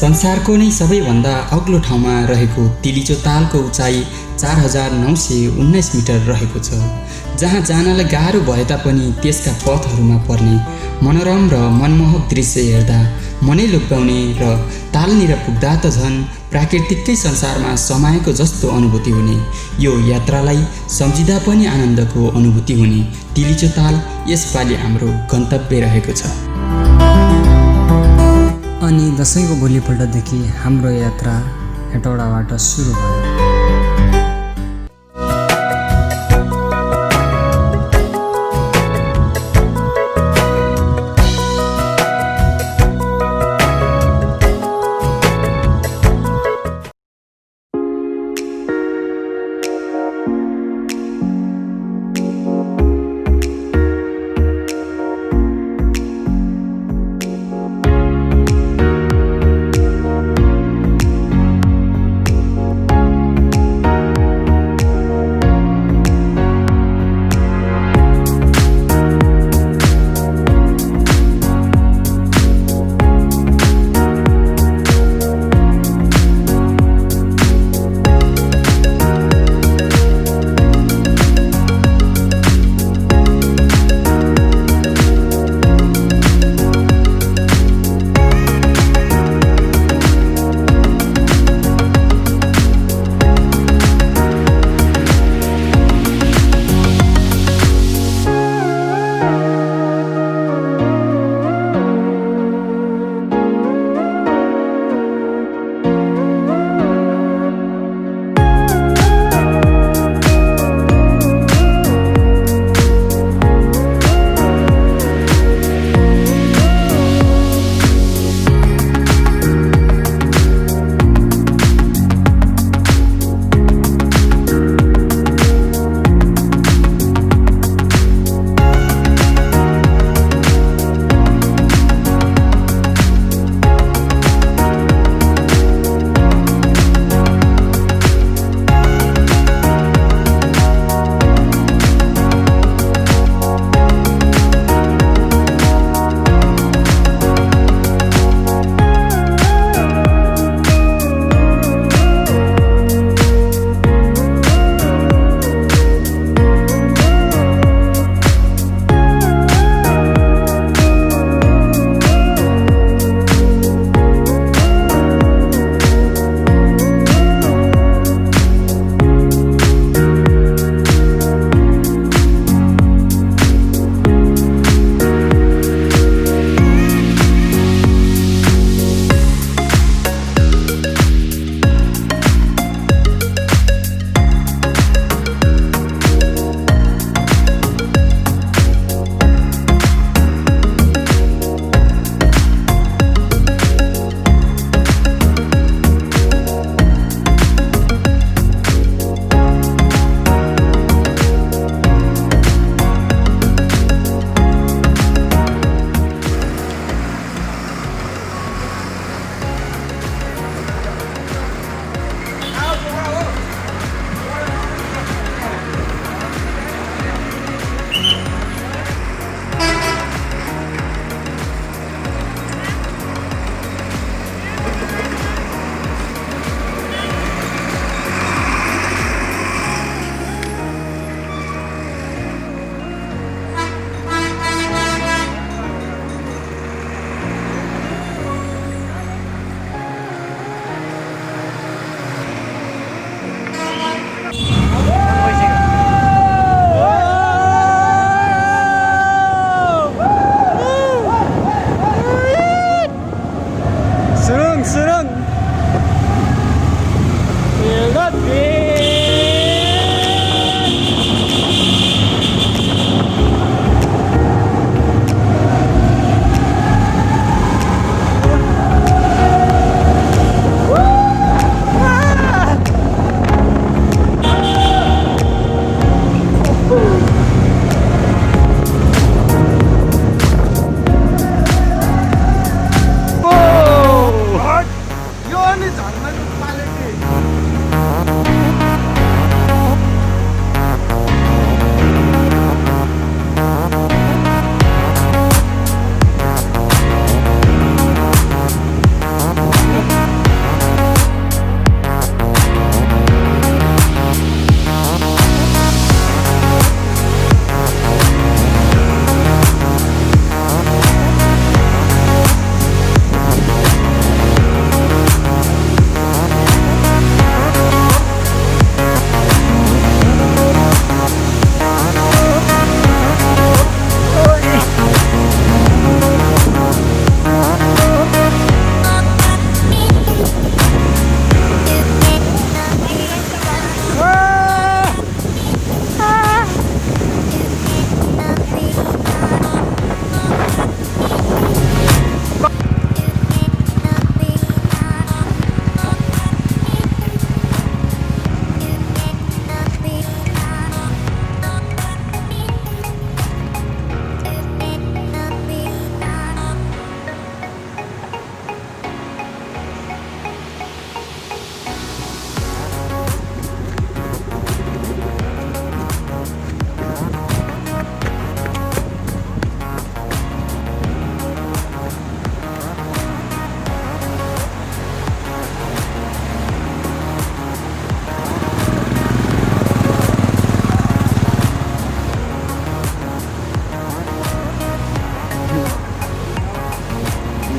संसारको नै सबैभन्दा अग्लो ठाउँमा रहेको तिलिचो तालको उचाइ 4919 मिटर रहेको छ, जहाँ जानलाई गाह्रो भए तापनि त्यसका पथहरूमा पर्ने मनोरम र मनमोहक दृश्य हेर्दा मनै लोभ्याउने र तालनिर पुग्दा त झन् प्राकृतिकै संसारमा समाएको जस्तो अनुभूति हुने। यो यात्रालाई सम्झिँदा पनि आनन्दको अनुभूति हुने तिलिचो ताल यसपालि हाम्रो गन्तव्य रहेको छ। अनि दशैंको भोलिपल्टदेखि हाम्रो यात्रा हेटौडाबाट सुरु भयो।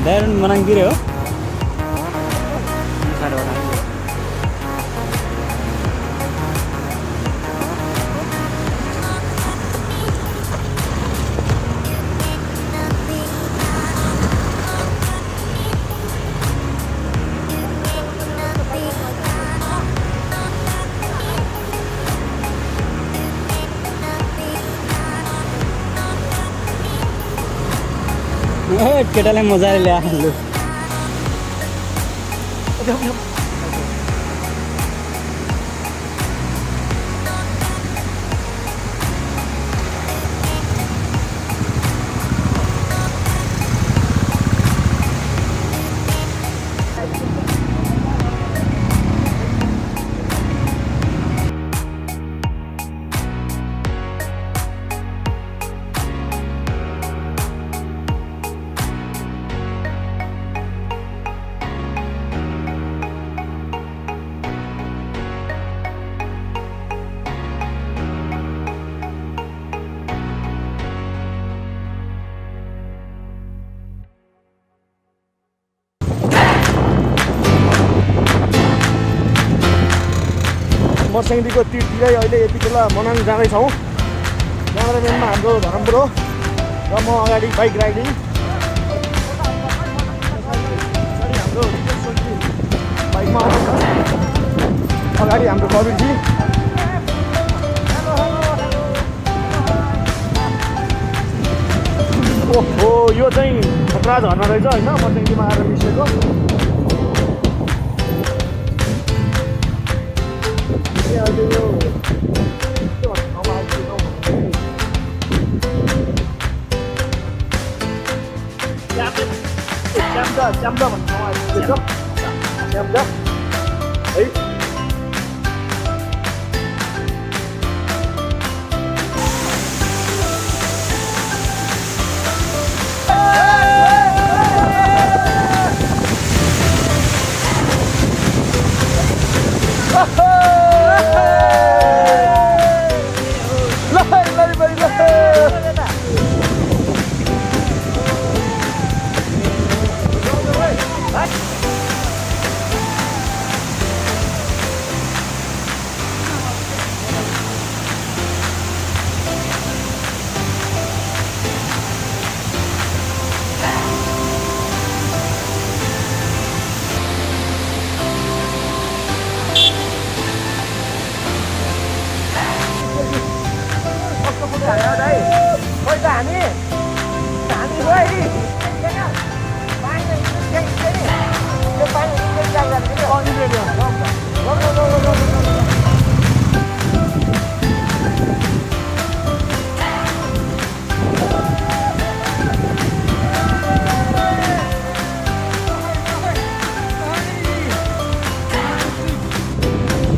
देहरादून मनाङतिर हो केटालाई मजाले ल्यायो मर्स्याङदेखिको तिरतिरै अहिले यति बेला मनाङ जाँदैछौँ। क्यामेराम्यानमा हाम्रो धर्मब्रो र म अगाडि बाइक राइडिङ। हाम्रो बाइकमा आउँछ, अगाडि हाम्रो कविरजी। ओहो, यो चाहिँ खतरा झर्ना रहेछ होइन, मर्स्याङदेखिमा आएर मिसिएको। च्याम्जा भन्ने ठाउँ आइपुगेको छ। च्याम्जा है।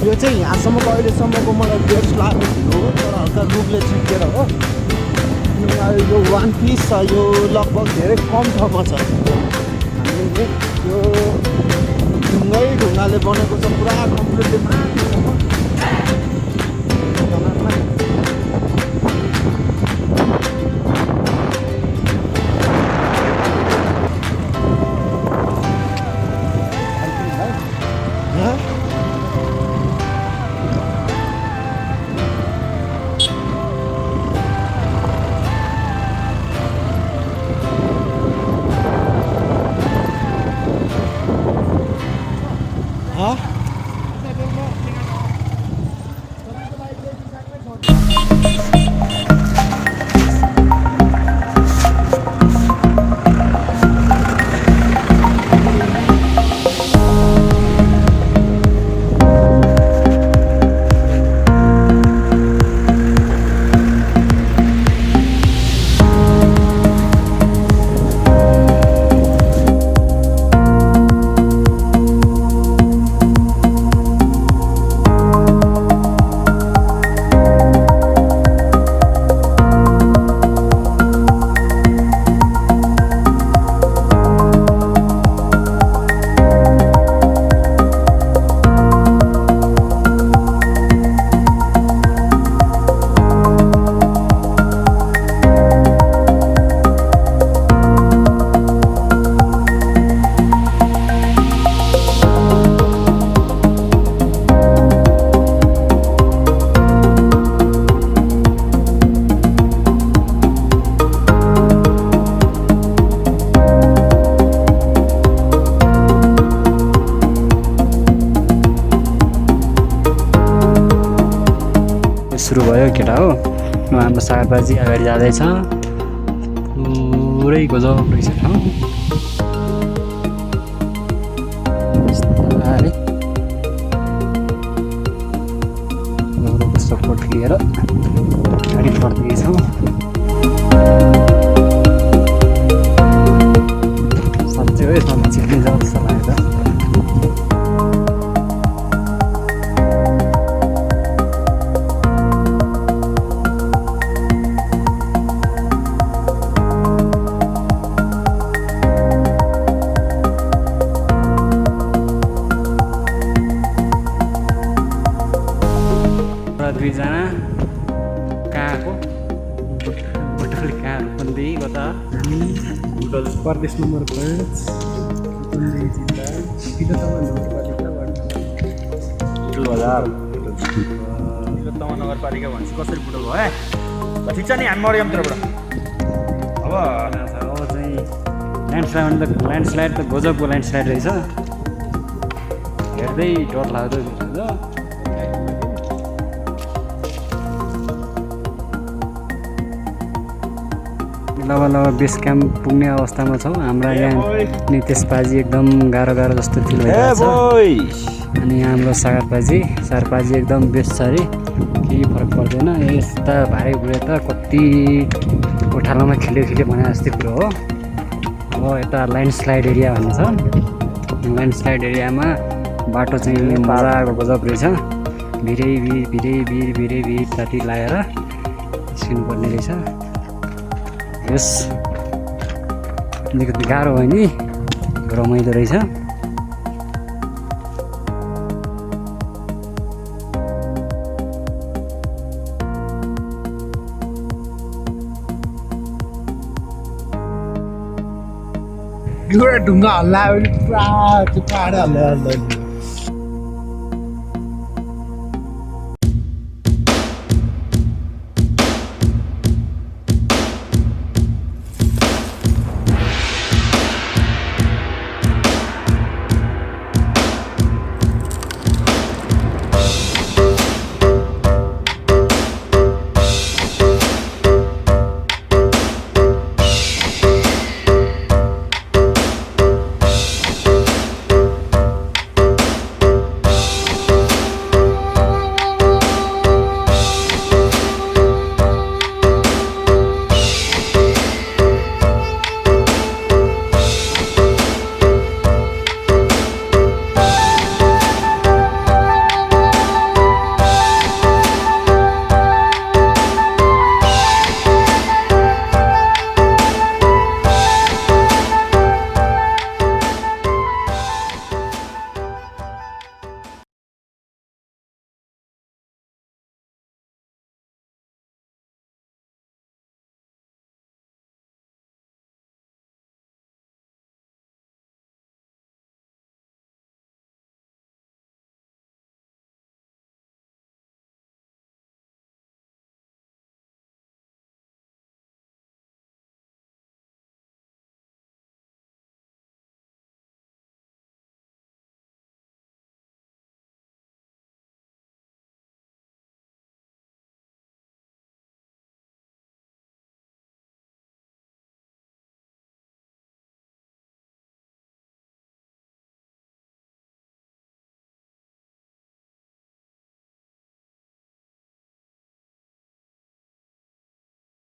यो चाहिँ यहाँसम्मको अहिलेसम्मको मलाई बेस्ट लागेको हो, तर हल्का रुखले छिटेर हो। यो वान पिस छ, यो लगभग धेरै कम ठाउँमा छ। हामीले यो ढुङ्गाले बनेको छ, पुरा कम्प्लिटली माथिसम्म। केटा हो हाम्रो सागरबाजी अगाडि जाँदैछ पुरै गजब रहेछ ठाउँ बिस्तारै गौरवको सपोर्ट लिएर अगाडि बढ्दैछौँ साँच्चै हो यसमा चिप्ने जान्छ जस्तो लाग्यो दुईजना कहाँको बुटोल कहाँ रूपन्देही कता बुटोल प्रदेश नम्बर 5 रूपन्देही जिल्ला तिलोत्तमा नगरपालिकाबाट तिलोत्तमा नगरपालिका भनेपछि कसरी बुटोल भयो ल ठिक छ नि हामी मऱ्यौँ त्यहाँबाट अब चाहिँ ल्यान्डस्लाइड त गजबको ल्यान्डस्लाइड रहेछ हेर्दै डर लाग्दो रहेछ लब बेस क्याम्प पुग्ने अवस्थामा छौँ हाम्रा यहाँ नितेशबाजी एकदम गाह्रो जस्तो फिल भइरहेको छ अनि हाम्रो सागरबाजी एकदम बेस्ट छ अरे केही फरक पर्दैन यस्ता भाइ बुढे त कति उठालोमा खेल्यो भने जस्तै कुरो हो अब यता ल्यान्डस्लाइड एरिया भन्छ ल्यान्डस्लाइड एरियामा बाटो चाहिँ मजाको गजब रहेछ भिरै ताती लगाएर निस्किनुपर्ने रहेछ यस अलिकति गाह्रो भयो नि रमाइलो रहेछ ढुङ्गा हल्ला पुरा त्यो पाहाडै हल्ला